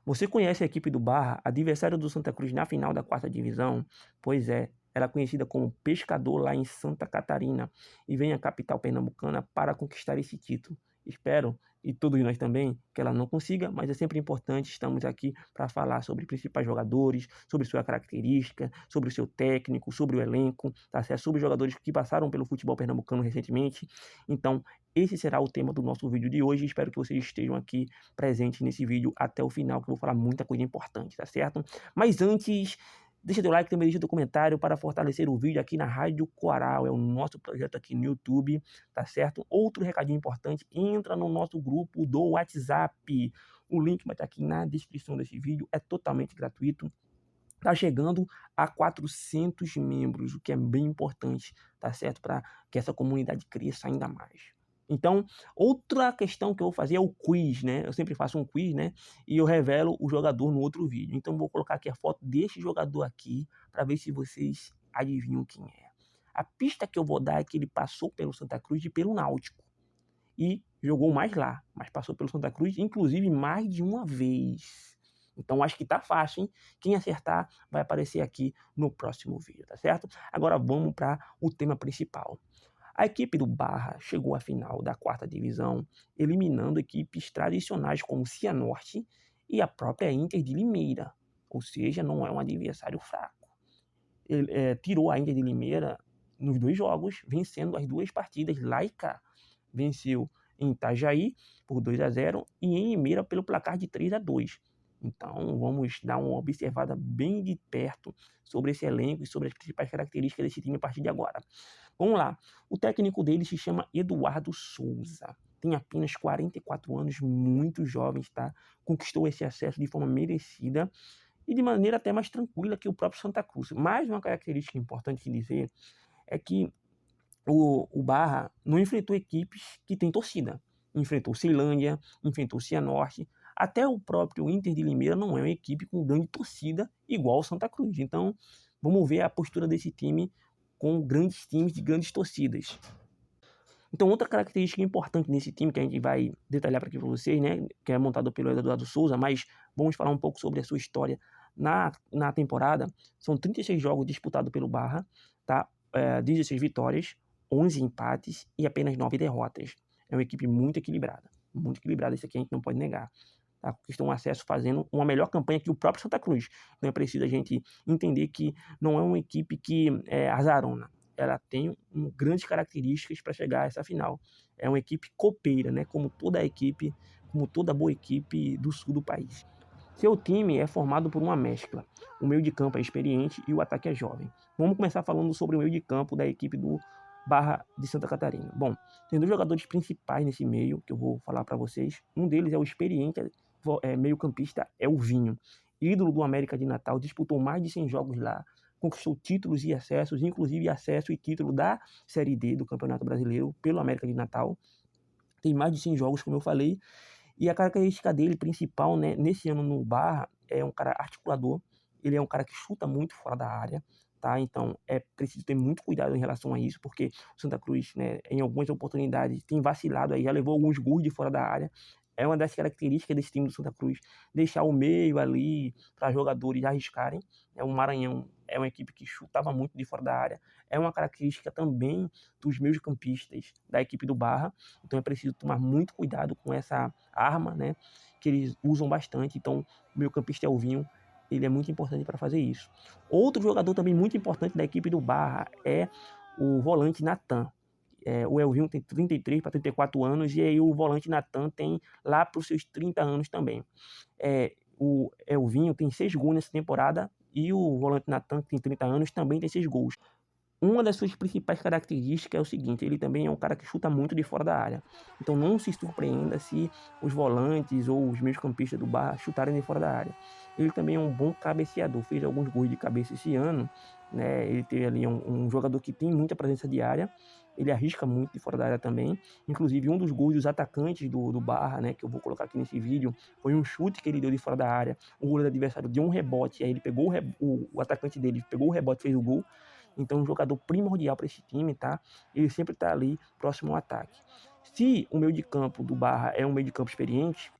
Você conhece a equipe do Barra, adversário do Santa Cruz na final da quarta divisão? Pois é, ela é conhecida como Pescador lá em Santa Catarina e vem à capital pernambucana para conquistar esse título. Espero, e todos nós também, que ela não consiga, mas é sempre importante, estamos aqui para falar sobre principais jogadores, sobre sua característica, sobre o seu técnico, sobre o elenco, tá certo? Sobre os jogadores que passaram pelo futebol pernambucano recentemente. Então, esse será o tema do nosso vídeo de hoje. Espero que vocês estejam aqui presente nesse vídeo até o final, que eu vou falar muita coisa importante, tá certo? Mas antes, deixa teu like, também deixa teu comentário para fortalecer o vídeo aqui na Rádio Coral, é o nosso projeto aqui no YouTube, tá certo? Outro recadinho importante, entra no nosso grupo do WhatsApp, o link vai estar aqui na descrição desse vídeo, é totalmente gratuito. Tá chegando a 400 membros, o que é bem importante, tá certo? Para que essa comunidade cresça ainda mais. Então, outra questão que eu vou fazer é o quiz, né? Eu sempre faço um quiz, né? E eu revelo o jogador no outro vídeo. Então, vou colocar aqui a foto desse jogador aqui para ver se vocês adivinham quem é. A pista que eu vou dar é que ele passou pelo Santa Cruz e pelo Náutico. E jogou mais lá, mas passou pelo Santa Cruz, inclusive mais de uma vez. Então acho que tá fácil, hein? Quem acertar vai aparecer aqui no próximo vídeo, tá certo? Agora vamos para o tema principal. A equipe do Barra chegou à final da quarta divisão, eliminando equipes tradicionais como Cianorte e a própria Inter de Limeira, ou seja, não é um adversário fraco. Ele tirou a Inter de Limeira nos dois jogos, vencendo as duas partidas lá e cá. Venceu em Itajaí por 2-0 e em Limeira pelo placar de 3-2. Então vamos dar uma observada bem de perto sobre esse elenco e sobre as principais características desse time a partir de agora. Vamos lá, o técnico dele se chama Eduardo Souza. Tem apenas 44 anos, muito jovem, tá? Conquistou esse acesso de forma merecida e de maneira até mais tranquila que o próprio Santa Cruz. Mais uma característica importante de dizer é que o Barra não enfrentou equipes que têm torcida. Enfrentou Ceilândia, enfrentou Cianorte, até o próprio Inter de Limeira não é uma equipe com grande torcida igual o Santa Cruz. Então, vamos ver a postura desse time com grandes times de grandes torcidas. Então, outra característica importante nesse time, que a gente vai detalhar para aqui para vocês, né, que é montado pelo Eduardo Souza, mas vamos falar um pouco sobre a sua história na temporada. São 36 jogos disputados pelo Barra, tá? 16 vitórias, 11 empates e apenas 9 derrotas. É uma equipe muito equilibrada, isso aqui a gente não pode negar. Tá? Conquistou um acesso fazendo uma melhor campanha que o próprio Santa Cruz. Então é preciso a gente entender que não é uma equipe que é azarona. Ela tem grandes características para chegar a essa final. É uma equipe copeira, né? Como toda boa equipe do sul do país. Seu time é formado por uma mescla. O meio de campo é experiente e o ataque é jovem. Vamos começar falando sobre o meio de campo da equipe do Barra de Santa Catarina. Bom, tem dois jogadores principais nesse meio que eu vou falar para vocês. Um deles é o experiente meio-campista Elvinho, ídolo do América de Natal, disputou mais de 100 jogos lá, conquistou títulos e acessos, inclusive acesso e título da Série D do Campeonato Brasileiro pelo América de Natal. Tem mais de 100 jogos, como eu falei, e a característica dele principal, né, nesse ano no Barra, é um cara articulador, ele é um cara que chuta muito fora da área, tá? Então é preciso ter muito cuidado em relação a isso, porque o Santa Cruz, né, em algumas oportunidades tem vacilado aí, já levou alguns gols de fora da área. É uma das características desse time do Santa Cruz, deixar o meio ali para jogadores arriscarem. O Maranhão é uma equipe que chutava muito de fora da área. É uma característica também dos meio-campistas da equipe do Barra. Então é preciso tomar muito cuidado com essa arma, né, que eles usam bastante. Então o meio-campista Elvinho, ele é muito importante para fazer isso. Outro jogador também muito importante da equipe do Barra é o volante Natan. O Elvinho tem 33 para 34 anos e aí o volante Natan tem lá para os seus 30 anos também. O Elvinho tem 6 gols nessa temporada e o volante Natan, que tem 30 anos, também tem 6 gols. Uma das suas principais características é o seguinte, ele também é um cara que chuta muito de fora da área. Então não se surpreenda se os volantes ou os meios-campistas do Barra chutarem de fora da área. Ele também é um bom cabeceador, fez alguns gols de cabeça esse ano, né? Ele teve ali um jogador que tem muita presença de área, ele arrisca muito de fora da área também. Inclusive um dos gols dos atacantes do Barra, né, que eu vou colocar aqui nesse vídeo, foi um chute que ele deu de fora da área. O goleiro adversário deu um rebote, aí ele pegou o atacante dele, pegou o rebote e fez o gol. Então, um jogador primordial para esse time, tá? Ele sempre está ali próximo ao ataque. Se o meio de campo do Barra é um meio de campo experiente,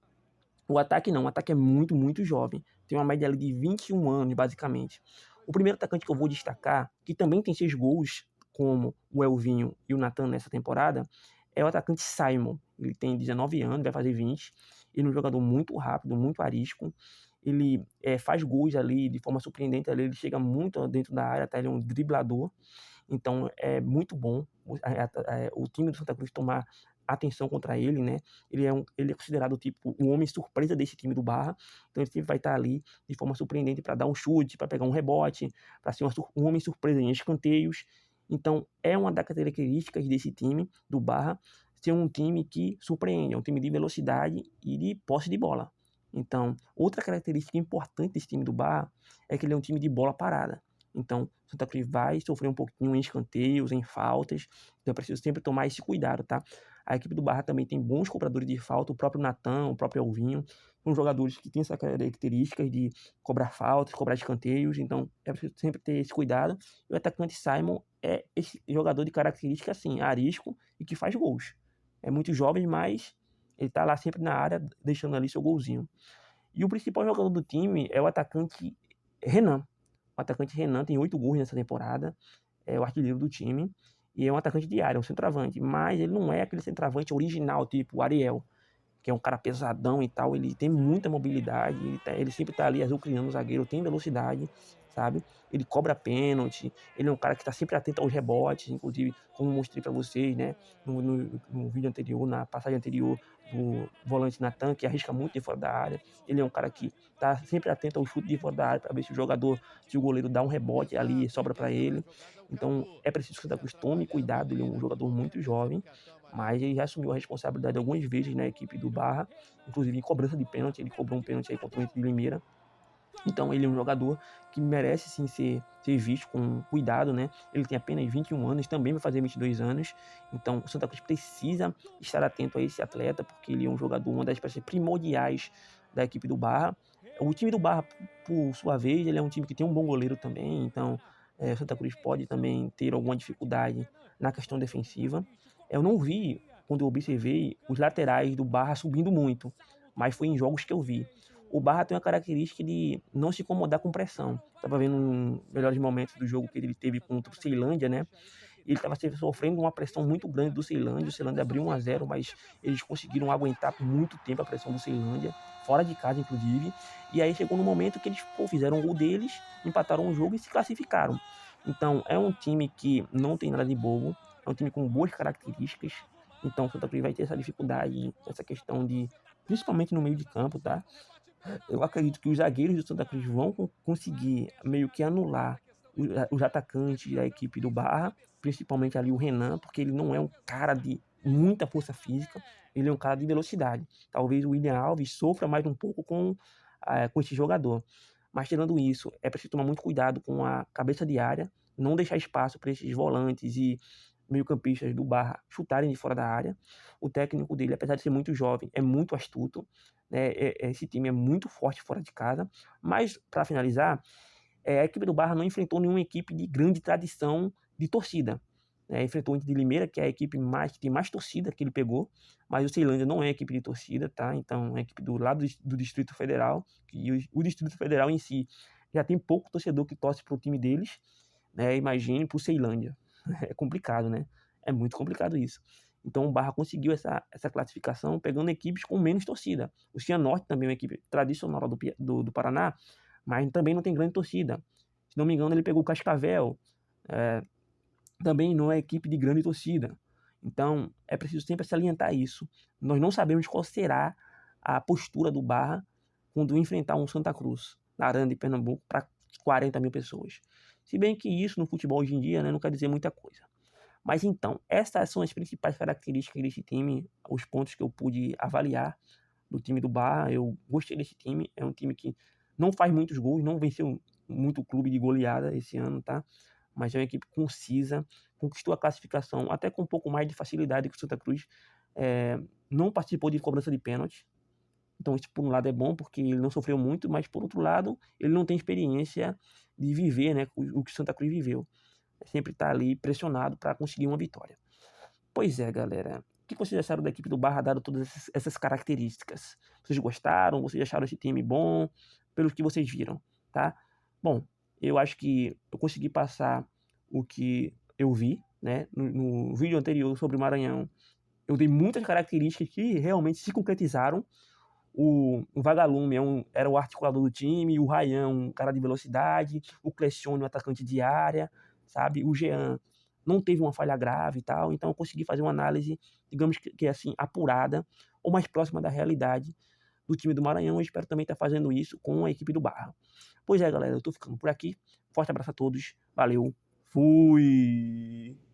O ataque não, o ataque é muito, muito jovem. Tem uma média ali de 21 anos, basicamente. O primeiro atacante que eu vou destacar, que também tem 6 gols, como o Elvinho e o Nathan nessa temporada, é o atacante Simon. Ele tem 19 anos, vai fazer 20. Ele é um jogador muito rápido, muito arisco. Ele faz gols ali de forma surpreendente. Ali, ele chega muito dentro da área, tá? Ele é um driblador. Então é muito bom o time do Santa Cruz tomar atenção contra ele, né? Ele é considerado tipo o homem surpresa desse time do Barra. Então ele sempre vai estar ali de forma surpreendente para dar um chute, para pegar um rebote, para ser um homem surpresa em escanteios. Então é uma das características desse time do Barra ser um time que surpreende, é um time de velocidade e de posse de bola. Então, outra característica importante desse time do Barra é que ele é um time de bola parada. Então, Santa Cruz vai sofrer um pouquinho em escanteios, em faltas. Então, é preciso sempre tomar esse cuidado, tá? A equipe do Barra também tem bons cobradores de falta, o próprio Natan, o próprio Elvinho. São jogadores que têm essa característica de cobrar faltas, cobrar escanteios. Então, é preciso sempre ter esse cuidado. E o atacante Simon é esse jogador de característica assim, arisco e que faz gols. É muito jovem, mas ele tá lá sempre na área, deixando ali seu golzinho. E o principal jogador do time é o atacante Renan. O atacante Renan tem 8 gols nessa temporada, é o artilheiro do time, e é um atacante de área, um centroavante, mas ele não é aquele centroavante original, tipo o Ariel, que é um cara pesadão e tal, ele tem muita mobilidade, ele sempre tá ali azucriando o zagueiro, tem velocidade, sabe? Ele cobra pênalti, ele é um cara que tá sempre atento aos rebotes, inclusive, como mostrei para vocês, né, no vídeo anterior, na passagem anterior, do volante Natan, que arrisca muito de fora da área. Ele é um cara que tá sempre atento ao chute de fora da área para ver se o jogador, se o goleiro dá um rebote ali, sobra para ele. Então, é preciso que o Santa Cruz tome cuidado, ele é um jogador muito jovem, mas ele já assumiu a responsabilidade algumas vezes na equipe do Barra, inclusive em cobrança de pênalti, ele cobrou um pênalti aí contra o Inter de Limeira. Então ele é um jogador que merece sim ser visto com cuidado, né? Ele tem apenas 21 anos, também vai fazer 22 anos. Então o Santa Cruz precisa estar atento a esse atleta, porque ele é um jogador, uma das peças primordiais da equipe do Barra. O time do Barra, por sua vez, ele é um time que tem um bom goleiro também, então o Santa Cruz pode também ter alguma dificuldade na questão defensiva. Eu não vi, quando eu observei, os laterais do Barra subindo muito, mas foi em jogos que eu vi. O Barra tem uma característica de não se incomodar com pressão. Estava vendo um melhores momentos do jogo que ele teve contra o Ceilândia, né? Ele estava sofrendo uma pressão muito grande do Ceilândia. O Ceilândia abriu 1-0, mas eles conseguiram aguentar por muito tempo a pressão do Ceilândia, fora de casa, inclusive. E aí chegou no momento que eles fizeram o gol deles, empataram o jogo e se classificaram. Então, é um time que não tem nada de bobo, é um time com boas características. Então, o Santa Cruz vai ter essa dificuldade, essa questão de, principalmente no meio de campo, tá? Eu acredito que os zagueiros do Santa Cruz vão conseguir meio que anular os atacantes da equipe do Barra, principalmente ali o Renan, porque ele não é um cara de muita força física, ele é um cara de velocidade. Talvez o William Alves sofra mais um pouco com esse jogador. Mas tirando isso, é preciso tomar muito cuidado com a cabeça de área, não deixar espaço para esses volantes e meio-campistas do Barra chutarem de fora da área. O técnico dele, apesar de ser muito jovem, é muito astuto, né? Esse time é muito forte fora de casa. Mas, para finalizar, a equipe do Barra não enfrentou nenhuma equipe de grande tradição de torcida. Enfrentou o Inter de Limeira, que é a equipe que tem mais torcida que ele pegou, mas o Ceilândia não é equipe de torcida, tá? Então é a equipe do lado do Distrito Federal, e o Distrito Federal em si já tem pouco torcedor que torce para o time deles, né? Imagine para o Ceilândia. É complicado, né? É muito complicado isso. Então o Barra conseguiu essa classificação pegando equipes com menos torcida. O Cianorte também é uma equipe tradicional do Paraná, mas também não tem grande torcida. Se não me engano, ele pegou o Cascavel, é, também não é equipe de grande torcida. Então é preciso sempre salientar isso. Nós não sabemos qual será a postura do Barra quando enfrentar um Santa Cruz, na Arana de Pernambuco, para 40 mil pessoas. Se bem que isso no futebol hoje em dia, né, não quer dizer muita coisa. Mas então, essas são as principais características desse time, os pontos que eu pude avaliar do time do Barra. Eu gostei desse time, é um time que não faz muitos gols, não venceu muito clube de goleada esse ano, tá? Mas é uma equipe concisa, conquistou a classificação até com um pouco mais de facilidade que o Santa Cruz. Não participou de cobrança de pênalti, então isso por um lado é bom porque ele não sofreu muito, mas por outro lado ele não tem experiência de viver, né, o que o Santa Cruz viveu. Sempre tá ali pressionado para conseguir uma vitória. Pois é, galera. que vocês acharam da equipe do Barra, dado todas essas características? Vocês gostaram? Vocês acharam esse time bom? Pelo que vocês viram, tá? Bom, eu acho que eu consegui passar o que eu vi, né? No vídeo anterior sobre o Maranhão, eu dei muitas características que realmente se concretizaram. O Vagalume era o articulador do time, o Ryan, um cara de velocidade, o Clecione, um atacante de área, sabe? O Jean não teve uma falha grave e tal, então eu consegui fazer uma análise, digamos que assim, apurada, ou mais próxima da realidade do time do Maranhão. Eu espero também estar fazendo isso com a equipe do Barra. Pois é, galera, eu tô ficando por aqui. Forte abraço a todos. Valeu. Fui!